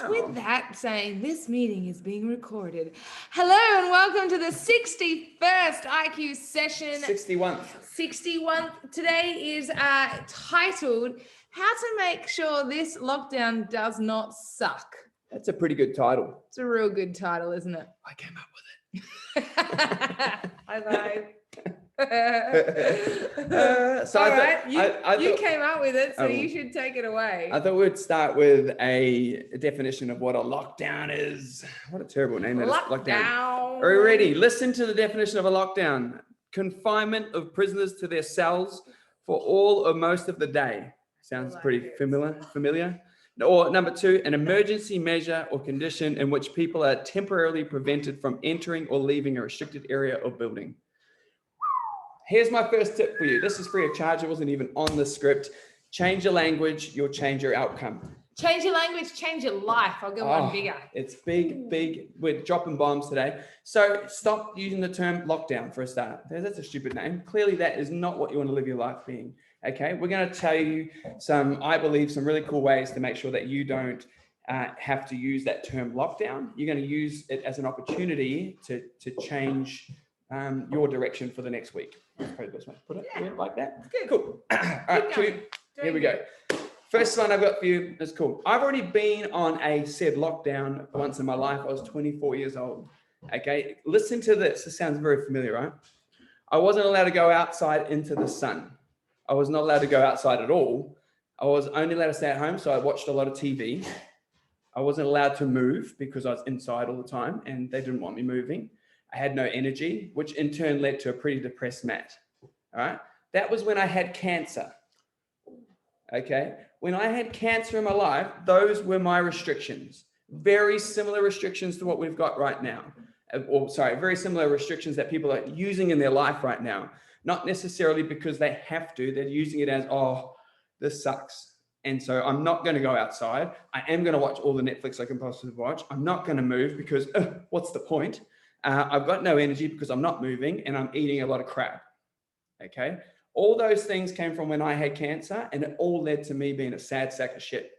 With that saying, this meeting is being recorded. Hello and welcome to the 61st IQ session. 61th. 61th. Today is titled, How to Make Sure This Lockdown Does Not Suck. That's a pretty good title. It's a real good title, isn't it? I came up with it. High five. So All right, you thought, came up with it, so you should take it away. I thought we'd start with a definition of what a lockdown is. What a terrible name that is. Lockdown. Are you ready? Listen to the definition of a lockdown. Confinement of prisoners to their cells for all or most of the day. Sounds pretty familiar. Or number two, an emergency measure or condition in which people are temporarily prevented from entering or leaving a restricted area or building. Here's my first tip for you. This is free of charge. It wasn't even on the script. Change your language, you'll change your outcome. Change your language, change your life. I'll go one bigger. It's big. We're dropping bombs today. So stop using the term lockdown for a start. That's a stupid name. Clearly that is not what you want to live your life being. Okay, we're going to tell you I believe some really cool ways to make sure that you don't have to use that term lockdown. You're going to use it as an opportunity to change your direction for the next week. That's probably the best way to put it. Yeah, like that. Good. Cool. All right, here we go. First one I've got for you is cool. I've already been on a said lockdown once in my life. I was 24 years old. Okay, listen to this. This sounds very familiar, right? I wasn't allowed to go outside into the sun. I was not allowed to go outside at all. I was only allowed to stay at home, so I watched a lot of TV. I wasn't allowed to move because I was inside all the time and they didn't want me moving. I had no energy, which in turn led to a pretty depressed Matt. All right. That was when I had cancer. Okay. When I had cancer in my life, those were my restrictions. Very similar restrictions to what we've got right now. Very similar restrictions that people are using in their life right now. Not necessarily because they have to, they're using it as, this sucks. And so I'm not going to go outside. I am going to watch all the Netflix I can possibly watch. I'm not going to move because what's the point? I've got no energy because I'm not moving and I'm eating a lot of crap. Okay. All those things came from when I had cancer and it all led to me being a sad sack of shit.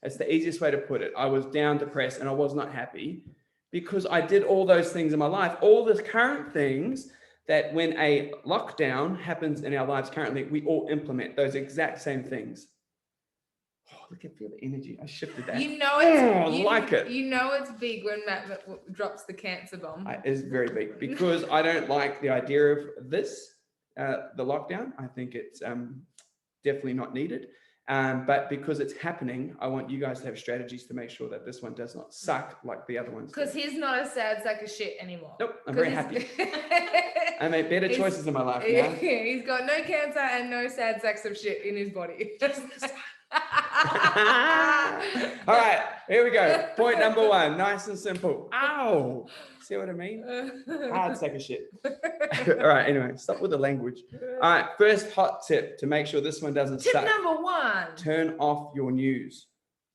That's the easiest way to put it. I was down, depressed, and I was not happy because I did all those things in my life. All the current things that when a lockdown happens in our lives currently, we all implement those exact same things. Look at feel the energy. I shifted that. You know it's like it. You know it's big when Matt drops the cancer bomb. It's very big because I don't like the idea of this, the lockdown. I think it's definitely not needed. But because it's happening, I want you guys to have strategies to make sure that this one does not suck like the other ones. Because he's not a sad sack of shit anymore. Nope, I'm very happy. I made better choices in my life now. He's got no cancer and no sad sacks of shit in his body. All right, here we go. Point number one, nice and simple. Ow! See what I mean? Hard sack of shit. All right, anyway, stop with the language. All right, first hot tip to make sure this one doesn't suck. Tip number one. Turn off your news.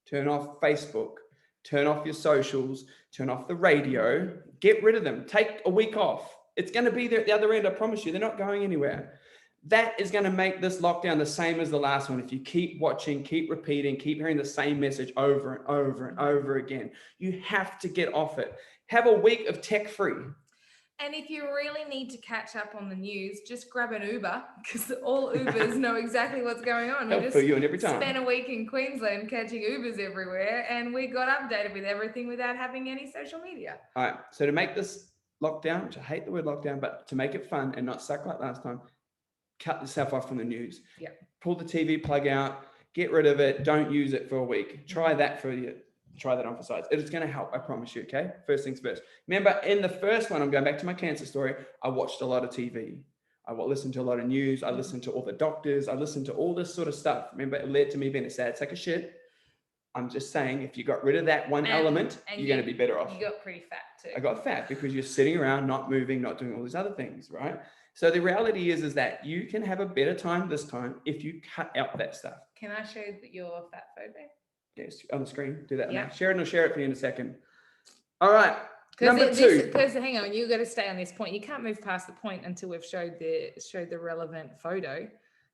Turn off Facebook. Turn off your socials. Turn off the radio. Get rid of them. Take a week off. It's going to be there at the other end, I promise you. They're not going anywhere. That is going to make this lockdown the same as the last one. If you keep watching, keep repeating, keep hearing the same message over and over and over again, you have to get off it. Have a week of tech free. And if you really need to catch up on the news, just grab an Uber because all Ubers know exactly what's going on. They'll fill you in every time. Spent a week in Queensland catching Ubers everywhere and we got updated with everything without having any social media. All right. So to make this lockdown, which I hate the word lockdown, but to make it fun and not suck like last time, cut yourself off from the news. Yeah. Pull the TV plug out, get rid of it. Don't use it for a week. Try that for you. Try that on for size. It's going to help. I promise you. Okay. First things first. Remember in the first one, I'm going back to my cancer story. I watched a lot of TV. I listened to a lot of news. I listened to all the doctors. I listened to all this sort of stuff. Remember, it led to me being a sad sack of shit. I'm just saying, if you got rid of that one element, you're going to be better off. You got pretty fat too. I got fat because you're sitting around, not moving, not doing all these other things, right? So the reality is that you can have a better time this time if you cut out that stuff. Can I show your fat photo? Yes, on the screen. Do that. Yeah. Sharon will share it for you in a second. All right. Number two. Because hang on, you got to stay on this point. You can't move past the point until we've showed the relevant photo,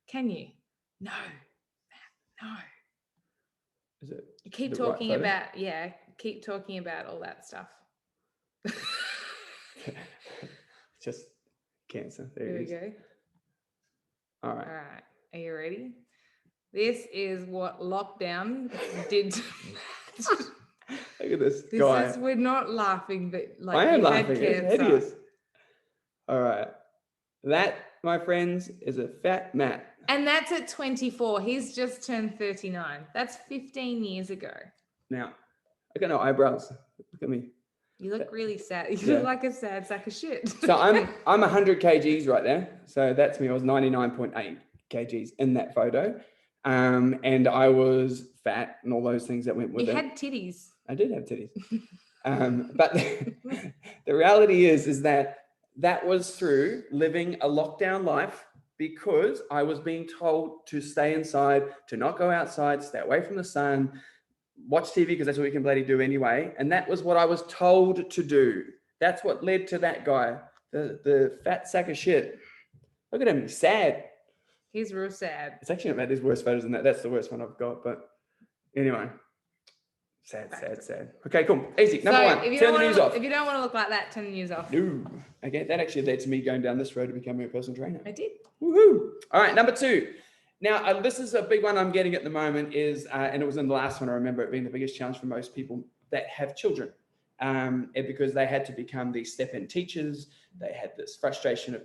can you? No, no. Is it? You keep the right talking photo? about, keep talking about all that stuff. Just cancer. There Here it we is. go. All right. All right. Are you ready? This is what lockdown did to Look at this guy. we're not laughing, but like I am you had laughing. It's cancer. hideous. All right. That, my friends, is a fat Matt. And that's at 24. He's just turned 39. That's 15 years ago. Now, I got no eyebrows. Look at me. You look really sad. You Yeah. look like a sad sack of shit. So I'm 100 kgs right there. So that's me. I was 99.8 kgs in that photo. And I was fat and all those things that went with You it. had titties. I did have titties. But the reality is that was through living a lockdown life, because I was being told to stay inside, to not go outside, stay away from the sun, watch TV because that's what we can bloody do anyway. And that was what I was told to do. That's what led to that guy, the fat sack of shit. Look at him, he's sad. He's real sad. It's actually not bad. There's worse photos than that. That's the worst one I've got. But anyway, sad. Okay, cool. Easy. Number one, turn the news off. If you don't want to look like that, turn the news off. No. Okay, that actually led to me going down this road to becoming a personal trainer. I did. Woohoo! All right, number two. Now, this is a big one I'm getting at the moment is, and it was in the last one, I remember it being the biggest challenge for most people that have children, because they had to become these step-in teachers. They had this frustration of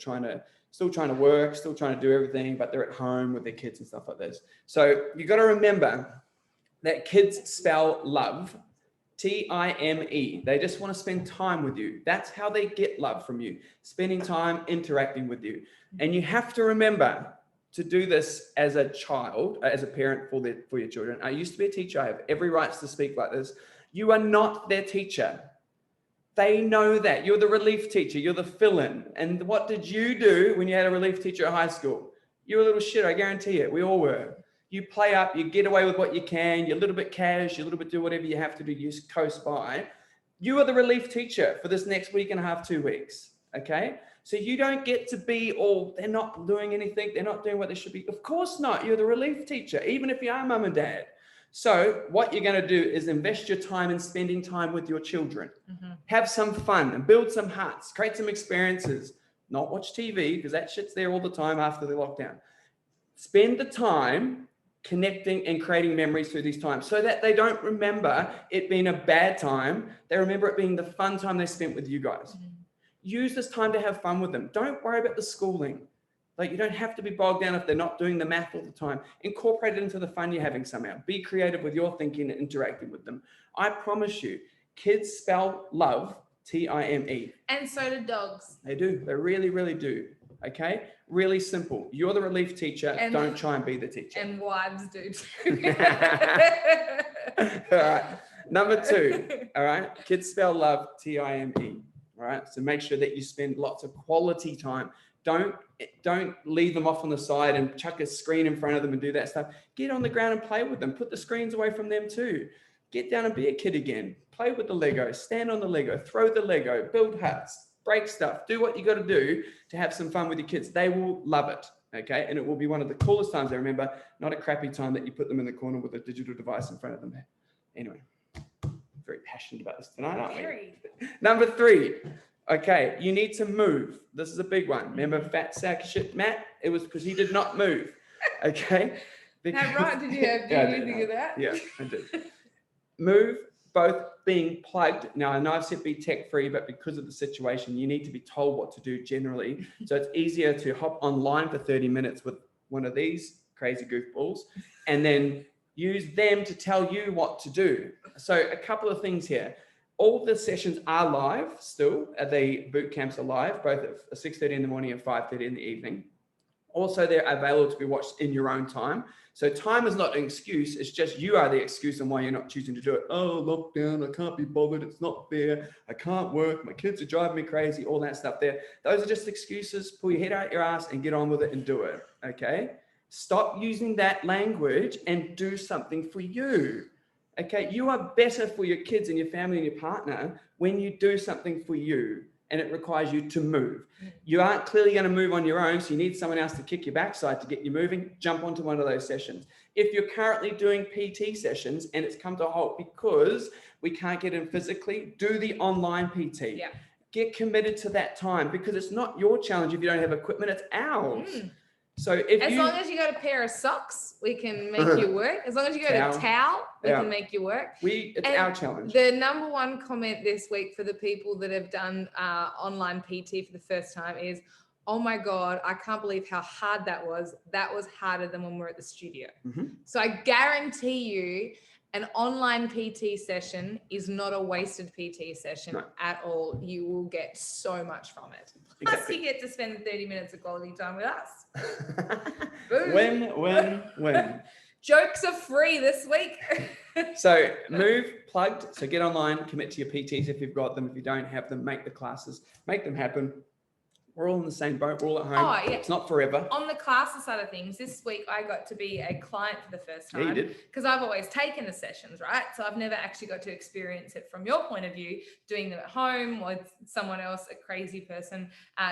still trying to work, still trying to do everything, but they're at home with their kids and stuff like this. So you got to remember that kids spell love, T-I-M-E. They just want to spend time with you. That's how they get love from you, spending time interacting with you. And you have to remember to do this as a child, as a parent for your children. I used to be a teacher. I have every right to speak like this. You are not their teacher. They know that. You're the relief teacher. You're the fill-in. And what did you do when you had a relief teacher at high school? You were a little shit, I guarantee it. We all were. You play up, you get away with what you can, you're a little bit cash, you a little bit do whatever you have to do, you coast by. You are the relief teacher for this next week and a half, 2 weeks, okay? So you don't get to be they're not doing anything, they're not doing what they should be. Of course not, you're the relief teacher, even if you are mum and dad. So what you're gonna do is invest your time in spending time with your children. Mm-hmm. Have some fun and build some hearts, create some experiences, not watch TV, because that shit's there all the time after the lockdown. Spend the time connecting and creating memories through these times so that they don't remember it being a bad time. They remember it being the fun time they spent with you guys. Mm-hmm. Use this time to have fun with them. Don't worry about the schooling. Like, you don't have to be bogged down if they're not doing the math all the time. Incorporate it into the fun you're having somehow. Be creative with your thinking and interacting with them. I promise you, kids spell love, T-I-M-E. And so do dogs. They do. They really, really do. Okay? Really simple. You're the relief teacher. Don't try and be the teacher. And wives do too. All right. Number two. All right. Kids spell love, T-I-M-E. All right. So make sure that you spend lots of quality time. Don't leave them off on the side and chuck a screen in front of them and do that stuff. Get on the ground and play with them. Put the screens away from them too. Get down and be a kid again. Play with the Lego. Stand on the Lego. Throw the Lego. Build huts. Break stuff. Do what you got to do to have some fun with your kids. They will love it. Okay. And it will be one of the coolest times I remember, not a crappy time that you put them in the corner with a digital device in front of them. Anyway, very passionate about this tonight, aren't we? Number three. Okay. You need to move. This is a big one. Remember fat sack shit, Matt? It was because he did not move. Okay. Now, right. Did you think of that? Yeah, I did. Move, both being plugged. Now, I know I've said be tech free, but because of the situation, you need to be told what to do generally. So it's easier to hop online for 30 minutes with one of these crazy goofballs and then use them to tell you what to do. So a couple of things here. All the sessions are live still. The boot camps are live, both at 6:30 in the morning and 5:30 in the evening. Also, they're available to be watched in your own time. So time is not an excuse. It's just you are the excuse on why you're not choosing to do it. Oh, lockdown, I can't be bothered. It's not fair. I can't work. My kids are driving me crazy. All that stuff there. Those are just excuses. Pull your head out your ass and get on with it and do it. Okay? Stop using that language and do something for you. Okay? You are better for your kids and your family and your partner when you do something for you. And it requires you to move. You aren't clearly going to move on your own, so you need someone else to kick your backside to get you moving. Jump onto one of those sessions. If you're currently doing PT sessions and it's come to a halt because we can't get in physically, do the online PT. Yeah. Get committed to that time because it's not your challenge if you don't have equipment, it's ours. So as long as you got a pair of socks, we can make you work. As long as you got a towel, we can make you work. It's our challenge. The number one comment this week for the people that have done online PT for the first time is, oh my God, I can't believe how hard that was. That was harder than when we were at the studio. So I guarantee you an online PT session is not a wasted PT session at all. You will get so much from it. Plus you get to spend 30 minutes of quality time with us. Win. Jokes are free this week. So move, plugged. So get online, commit to your PTs if you've got them. If you don't have them, make the classes, make them happen. We're all in the same boat. We're all at home. Oh, yeah. It's not forever. On the classes side of things, this week I got to be a client for the first time. Yeah, you did. Because I've always taken the sessions, right? So I've never actually got to experience it from your point of view, doing them at home or someone else, a crazy person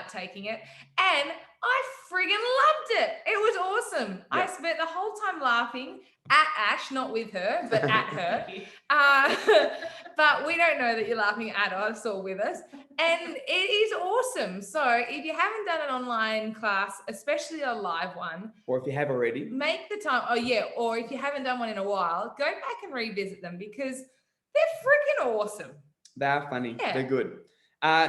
taking it. And I friggin' loved it. It was awesome. Yeah. I spent the whole time laughing at Ash, not with her, but at her. But we don't know that you're laughing at us or with us. And it is awesome. So if you haven't done an online class, especially a live one. Or if you have already. Make the time. Oh, yeah. Or if you haven't done one in a while, go back and revisit them because they're freaking awesome. They're funny. Yeah. They're good.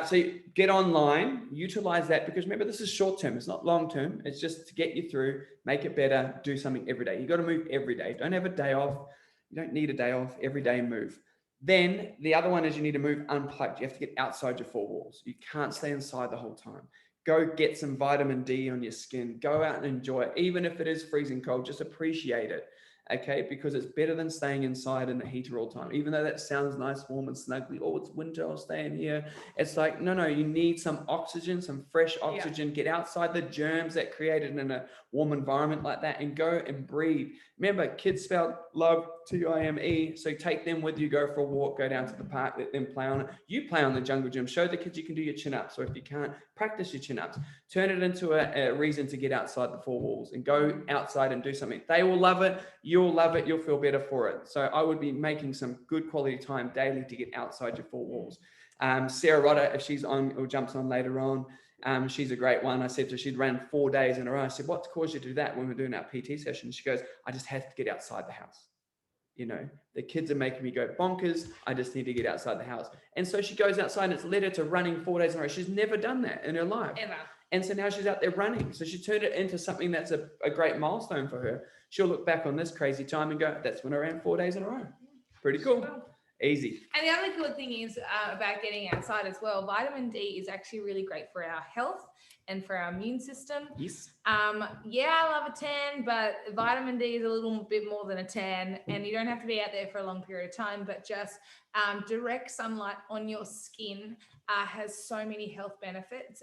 So get online, utilize that because remember, this is short term. It's not long term. It's just to get you through, make it better, do something every day. You got to move every day. Don't have a day off. You don't need a day off. Every day move. Then the other one is you need to move unplugged. You have to get outside your four walls. You can't stay inside the whole time. Go get some vitamin D on your skin. Go out and enjoy it. Even if it is freezing cold, just appreciate it. Okay, because it's better than staying inside in the heater all the time. Even though that sounds nice, warm and snuggly. Oh, it's winter, I'll stay in here. It's like, no, you need some oxygen, some fresh oxygen. Yeah. Get outside the germs that created in a warm environment like that and go and breathe. Remember, kids spell love TIME. So take them with you, go for a walk, go down to the park, let them play on it. You play on the jungle gym. Show the kids you can do your chin-ups. Or if you can't, practice your chin-ups. Turn it into a reason to get outside the four walls and go outside and do something. They will love it. You'll love it. You'll feel better for it. So I would be making some good quality time daily to get outside your four walls. Sarah Rodder, if she's on or jumps on later on, she's a great one. I said to her, she'd ran 4 days in a row. I said, what's caused you to do that when we're doing our PT session? She goes, I just had to get outside the house. You know, the kids are making me go bonkers. I just need to get outside the house. And so she goes outside and it's led her to running 4 days in a row. She's never done that in her life. Ever. And so now she's out there running. So she turned it into something that's a great milestone for her. She'll look back on this crazy time and go, that's when I ran 4 days in a row. Pretty cool. Easy. And the other good thing is about getting outside as well, vitamin D is actually really great for our health and for our immune system. Yes. Yeah, I love a tan, but vitamin D is a little bit more than a tan, and you don't have to be out there for a long period of time, but just direct sunlight on your skin has so many health benefits.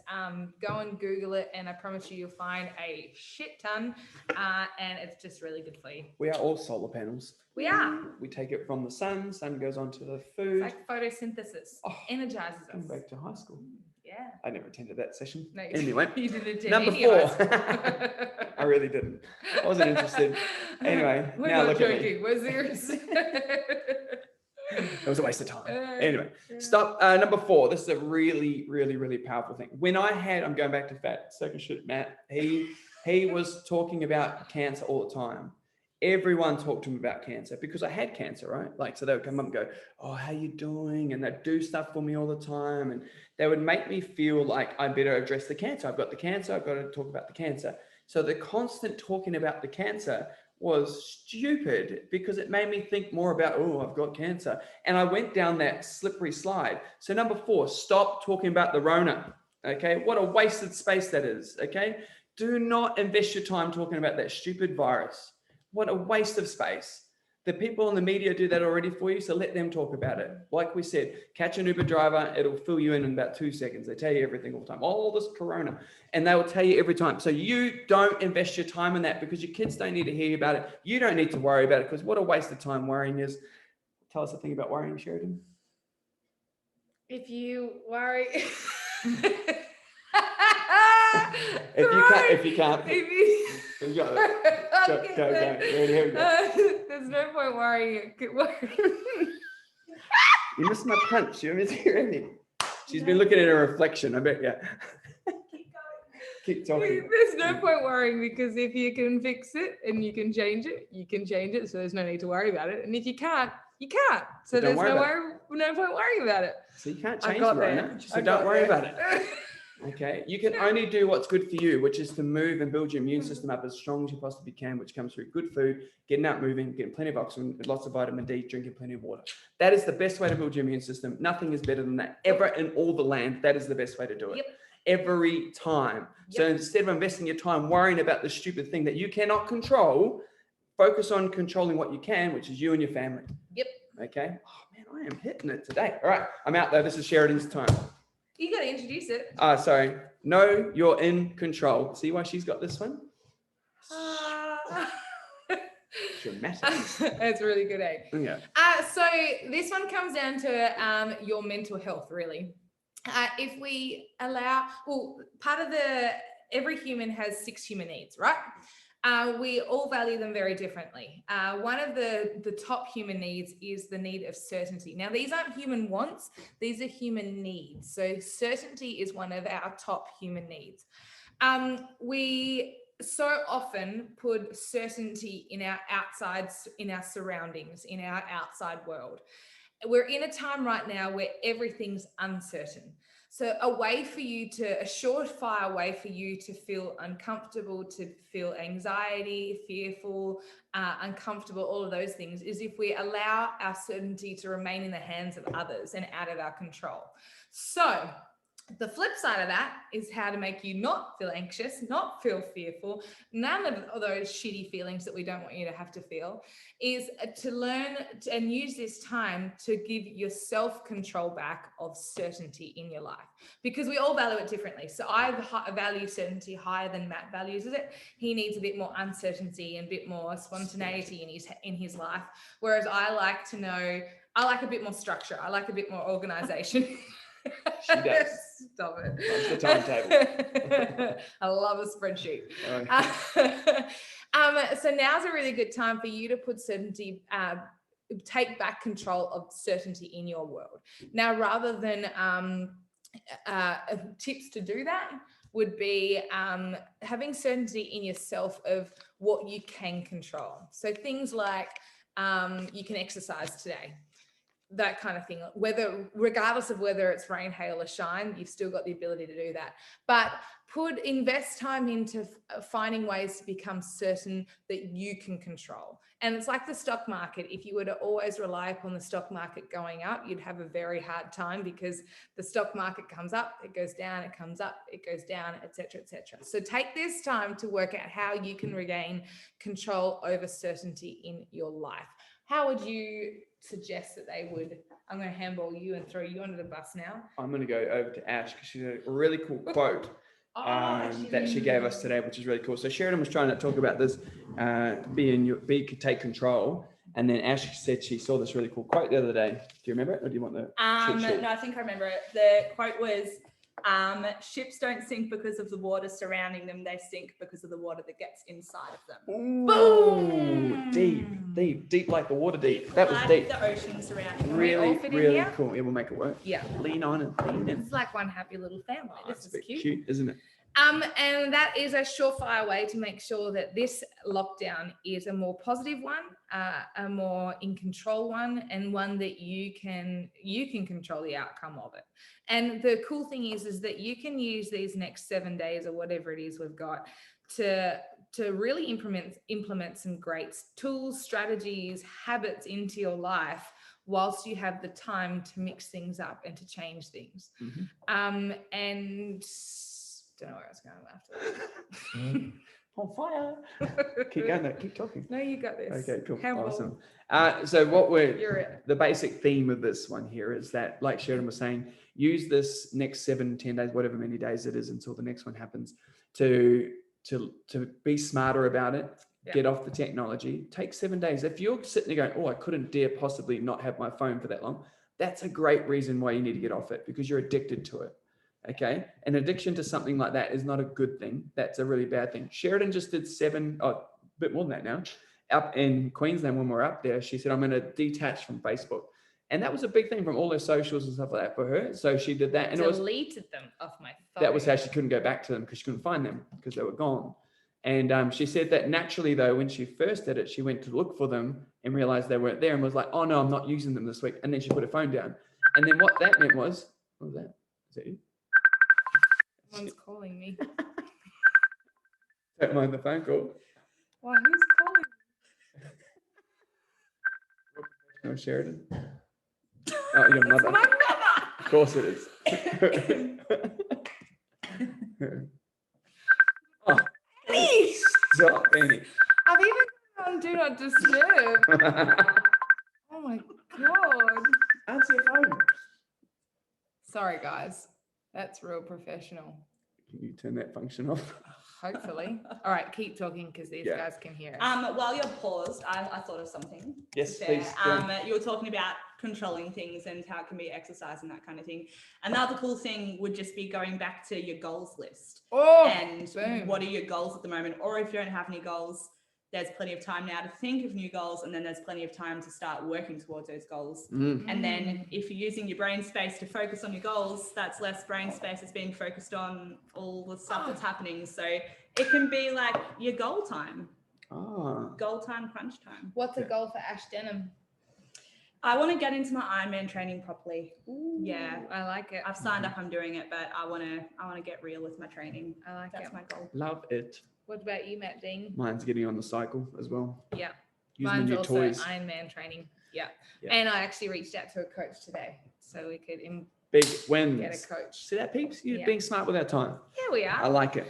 Go and Google it, and I promise you, you'll find a shit ton, and it's just really good for you. We are all solar panels. We are. We take it from the sun goes onto the food. It's like photosynthesis. Energizes us. Come back to high school. Yeah. I never attended that session. No, anyway, you didn't attend number 4. I really didn't. I wasn't interested. Anyway, we're now not look joking. at me. We're serious. It was a waste of time. Anyway, stop. Number 4. This is a really, really, really powerful thing. When I'm going back to fat, second shit, Matt. He was talking about cancer all the time. Everyone talked to him about cancer because I had cancer, right? Like, so they would come up and go, oh, how you doing? And they'd do stuff for me all the time. And they would make me feel like I better address the cancer. I've got the cancer. I've got to talk about the cancer. So the constant talking about the cancer was stupid because it made me think more about, oh, I've got cancer. And I went down that slippery slide. So number 4, stop talking about the Rona. Okay. What a wasted space that is. Okay. Do not invest your time talking about that stupid virus. What a waste of space. The people in the media do that already for you, so let them talk about it. Like we said, catch an Uber driver, it'll fill you in about 2 seconds. They tell you everything all the time. Oh, this corona. And they will tell you every time. So you don't invest your time in that because your kids don't need to hear about it. You don't need to worry about it because what a waste of time worrying is. Tell us a thing about worrying, Sheridan. If you worry... if you can't, You got it. Go. Ready, here we go. There's no point worrying. You missed my punch. You missed everything. She's been looking at her reflection. I bet, yeah. Keep talking. There's no point worrying, because if you can fix it and you can change it, you can change it. So there's no need to worry about it. And if you can't, you can't. So there's no point worrying about it. So you can't change it right now. So don't worry about it. Okay. You can only do what's good for you, which is to move and build your immune system up as strong as you possibly can, which comes through good food, getting out moving, getting plenty of oxygen, lots of vitamin D, drinking plenty of water. That is the best way to build your immune system. Nothing is better than that ever in all the land. That is the best way to do it. Yep. Every time. Yep. So instead of investing your time worrying about the stupid thing that you cannot control, focus on controlling what you can, which is you and your family. Yep. Okay. Oh man, I am hitting it today. All right, I'm out though. This is Sheridan's time. You got to introduce it. Sorry. No, you're in control. See why she's got this one? Dramatic. That's really good, eh? Yeah. So this one comes down to your mental health, really. If we allow, every human has 6 human needs, right? We all value them very differently. One of the top human needs is the need of certainty. Now, these aren't human wants, these are human needs. So certainty is one of our top human needs. We so often put certainty in our outsides, in our surroundings, in our outside world. We're in a time right now where everything's uncertain. So a surefire way for you to feel uncomfortable, to feel anxiety, fearful, uncomfortable, all of those things, is if we allow our certainty to remain in the hands of others and out of our control. So the flip side of that is how to make you not feel anxious, not feel fearful, none of those shitty feelings that we don't want you to have to feel, is to learn and use this time to give yourself control back of certainty in your life, because we all value it differently. So I value certainty higher than Matt values it. He needs a bit more uncertainty and a bit more spontaneity in his life, whereas I like a bit more structure. I like a bit more organization. She does. Stop it. That's the timetable. I love a spreadsheet. So now's a really good time for you to put certainty, take back control of certainty in your world. Now, rather than tips to do that would be having certainty in yourself of what you can control. So things like you can exercise today. That kind of thing, regardless of whether it's rain, hail or shine, you've still got the ability to do that. But invest time into finding ways to become certain that you can control. And it's like the stock market. If you were to always rely upon the stock market going up, you'd have a very hard time, because the stock market comes up, it goes down, it comes up, it goes down, etc., etc. So take this time to work out how you can regain control over certainty in your life. How would you suggest that they would? I'm going to handball you and throw you under the bus now. I'm going to go over to Ash, because she's a really cool quote that she gave us today, which is really cool. So Sheridan was trying to talk about this, take control. And then Ash said she saw this really cool quote the other day. Do you remember it, or do you want the? No, I think I remember it. The quote was, ships don't sink because of the water surrounding them, they sink because of the water that gets inside of them. Ooh, boom! Deep like the water deep. That was like deep. The ocean surrounding them. Really cool. Yeah, we'll make it work. Yeah. Lean on and lean in. It's like one happy little family. This is cute, isn't it? And that is a surefire way to make sure that this lockdown is a more positive one, a more in control one, and one that you can control the outcome of it. And the cool thing is that you can use these next 7 days or whatever it is we've got to really implement some great tools, strategies, habits into your life, whilst you have the time to mix things up and to change things. Mm-hmm. And don't know where I was going after that. On fire. Keep going though, keep talking. No, you got this. Okay, cool. Handball. Awesome. So the basic theme of this one here is that, like Sheridan was saying, use this next 7, 10 days, whatever many days it is until the next one happens, to be smarter about it. Yeah. Get off the technology. Take 7 days. If you're sitting there going, I couldn't dare possibly not have my phone for that long, that's a great reason why you need to get off it, because you're addicted to it. Okay. An addiction to something like that is not a good thing. That's a really bad thing. Sheridan just did a bit more than that now. Up in Queensland, when we were up there, she said, I'm going to detach from Facebook. And that was a big thing from all her socials and stuff like that for her. So she did that. And deleted them off my phone. That was how she couldn't go back to them, because she couldn't find them because they were gone. And she said that naturally, though, when she first did it, she went to look for them and realized they weren't there and was like, oh, no, I'm not using them this week. And then she put her phone down. And then what that meant was, what was that? Is that you? Someone's calling me. Don't mind the phone call. Why, who's calling? No, Sheridan. Oh, your mother. My mother. Of course it is. Oh, Annie. stop, Annie. I've even got on Do Not Disturb. Oh my God. Answer your phone. Sorry, guys. That's real professional. Can you turn that function off? Hopefully. All right, keep talking because these guys can hear us. While you're paused, I thought of something. Yes, to share. please. You were talking about controlling things and how it can be exercise and that kind of thing. Another cool thing would just be going back to your goals list. Oh, and boom. What are your goals at the moment? Or if you don't have any goals, there's plenty of time now to think of new goals, and then there's plenty of time to start working towards those goals. And then if you're using your brain space to focus on your goals, that's less brain space that's being focused on all the stuff that's happening. So it can be like your goal time. Goal time, crunch time. What's a goal for Ash Denham? I want to get into my Ironman training properly. Ooh, yeah, I like it. I've signed up, I'm doing it, but I want to get real with my training. I like That's it. my goal. Love it. What about you, Matt Dean? Mine's getting on the cycle as well. Yeah. Using the Mine's new also toys. Ironman training. Yeah. Yeah. And I actually reached out to a coach today so we could Big wins. get a coach. See that, peeps? You're Yeah. being smart with our time. Here we are. I like it.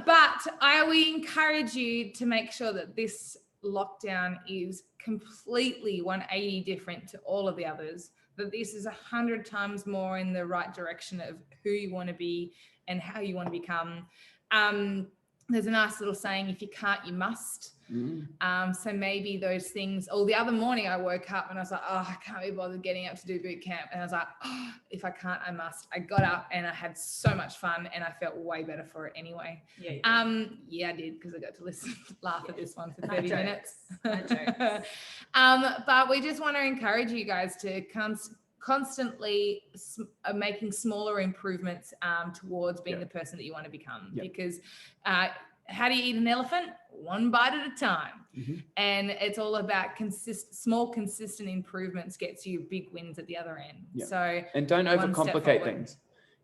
But we encourage you to make sure that this lockdown is completely 180 different to all of the others, that this is 100 times more in the right direction of who you want to be and how you want to become. There's a nice little saying, if you can't, you must. So maybe those things, the other morning I woke up and I was like, I can't be bothered getting up to do boot camp. And I was like, if I can't, I must. I got up and I had so much fun and I felt way better for it anyway. Yeah, I did, because I got to laugh at this one for 30 No minutes. jokes. But we just want to encourage you guys to constantly making smaller improvements towards being the person that you want to become. Because how do you eat an elephant? One bite at a time. And it's all about small consistent improvements gets you big wins at the other end. So and don't overcomplicate things.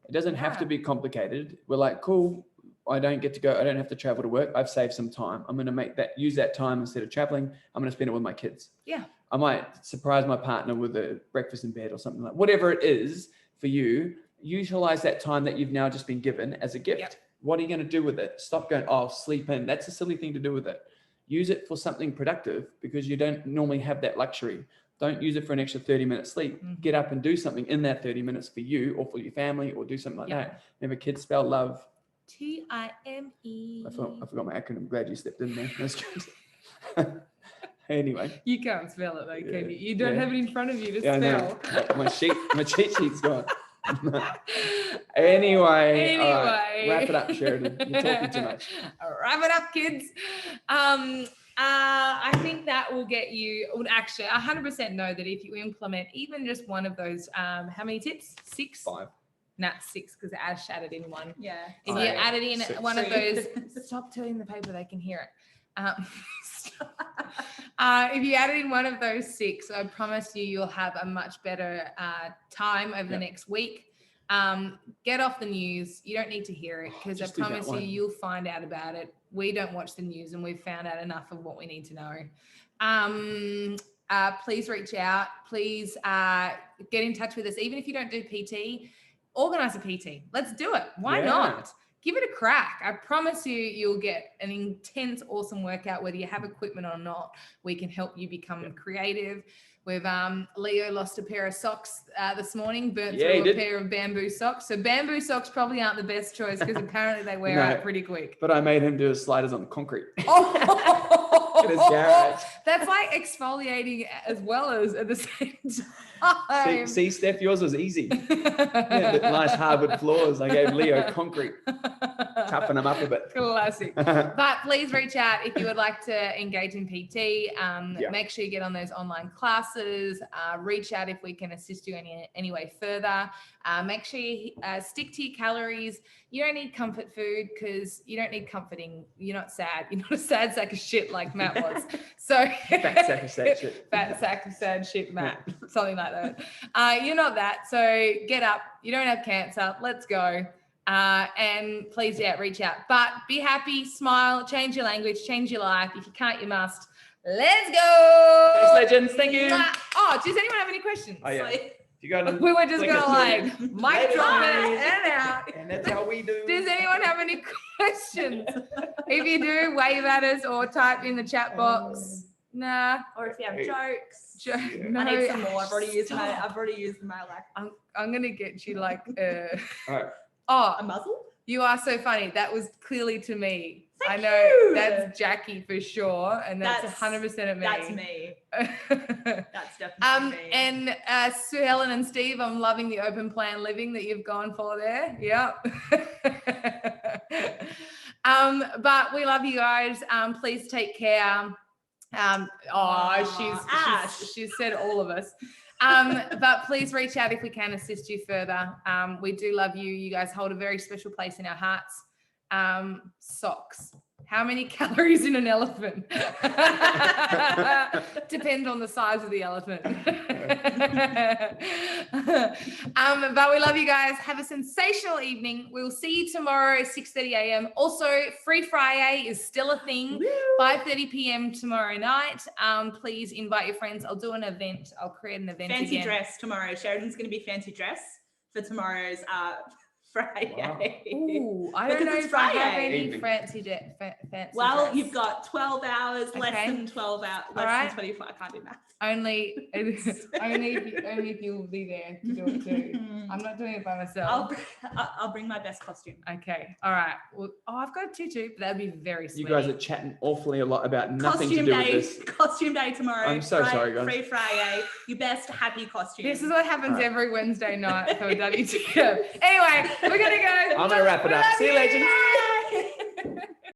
It doesn't have to be complicated. We're like, cool, I don't have to travel to work. I've saved some time. I'm going to use that time instead of traveling. I'm going to spend it with my kids. Yeah. I might surprise my partner with a breakfast in bed or something like whatever it is for you. Utilize that time that you've now just been given as a gift. What are you going to do with it? Stop going, sleep in. That's a silly thing to do with it. Use it for something productive, because you don't normally have that luxury. Don't use it for an extra 30-minute sleep. Get up and do something in that 30 minutes for you or for your family, or do something like that. Remember, kids spell love. TIME. I forgot my acronym. I'm glad you stepped in there. That's good. Anyway. You can't spell it though, can you? You don't have it in front of you to spell. My cheat sheet's gone. Anyway, all right, wrap it up, Sheridan. You're talking too much. Wrap it up, kids. I think that will get you, actually, 100% know that if you implement even just one of those, how many tips? 6? 5. Nah, 6, because Ash added in 1. Yeah. If you added in 6. one of those, stop turning the paper, they can hear it. If you added in one of those 6, I promise you'll have a much better time over the next week. Get off the news. You don't need to hear it, because I promise you'll find out about it. We don't watch the news, and we've found out enough of what we need to know. Please reach out. Please get in touch with us. Even if you don't do PT, organize a PT. Let's do it. Why not? Give it a crack. I promise you'll get an intense, awesome workout, whether you have equipment or not. We can help you become creative. We've Leo lost a pair of socks this morning, burnt through a pair of bamboo socks. So bamboo socks probably aren't the best choice, because apparently they wear out pretty quick. But I made him do his sliders on the concrete. in his garage. That's like exfoliating as well as at the same time. See, Steph, yours was easy. Yeah, the nice hardwood floors. I gave Leo concrete. Toughen them up a bit. Classic. But please reach out if you would like to engage in PT. Yeah. Make sure you get on those online classes. Reach out if we can assist you any way further. Make sure you stick to your calories. You don't need comfort food because you don't need comforting. You're not sad. You're not a sad sack of shit like Matt was. So Fat sack of sad shit. Fat sack of sad shit, Matt. Something like that. You're not that. So get up. You don't have cancer. Let's go. And please, reach out. But be happy, smile, change your language, change your life. If you can't, you must. Let's go. Thanks, legends. Thank you. Oh, does anyone have any questions? Oh, yeah. You got We were just going to like mic drop it and out. And that's how we do. Does anyone have any questions? If you do, wave at us or type in the chat box. Nah. Or if you have jokes. No, I need some more. I've already used stop. my like. I'm gonna get you like All right. A muzzle. You are so funny. That was clearly to me. Thank I know you. That's Jackie for sure, and that's 100% of me. That's me. That's definitely me. And Sue Helen and Steve, I'm loving the open plan living that you've gone for there. Yep. But we love you guys. Please take care. She's said all of us. But please reach out if we can assist you further. We do love you. You guys hold a very special place in our hearts. Socks. How many calories in an elephant? Depends on the size of the elephant. But we love you guys. Have a sensational evening. We'll see you tomorrow at 6:30 a.m. Also, Free Friday is still a thing. 5:30 p.m. tomorrow night. Please invite your friends. I'll do an event. I'll create an event fancy again. dress tomorrow. Sheridan's going to be fancy dress for tomorrow Friday. Wow. Ooh, I don't know Because it's if I have Friday. any fancy fancy Well, dress. you've got 12 hours, less Okay. than 12 hours, less Alright. than 24. I can't do math. only if you'll be there to do it too. I'm not doing it by myself. I'll bring my best costume. Okay. All right. Well, I've got a tutu, but that'd be very sweet. You guys are chatting awfully a lot about nothing Costume to do day, with this. costume day tomorrow. I'm so sorry, guys. Free Friday. Your best happy costume. This is what happens All right. every Wednesday night for WTF. Anyway, we're gonna go. I'm gonna wrap it up. Love See you, legends.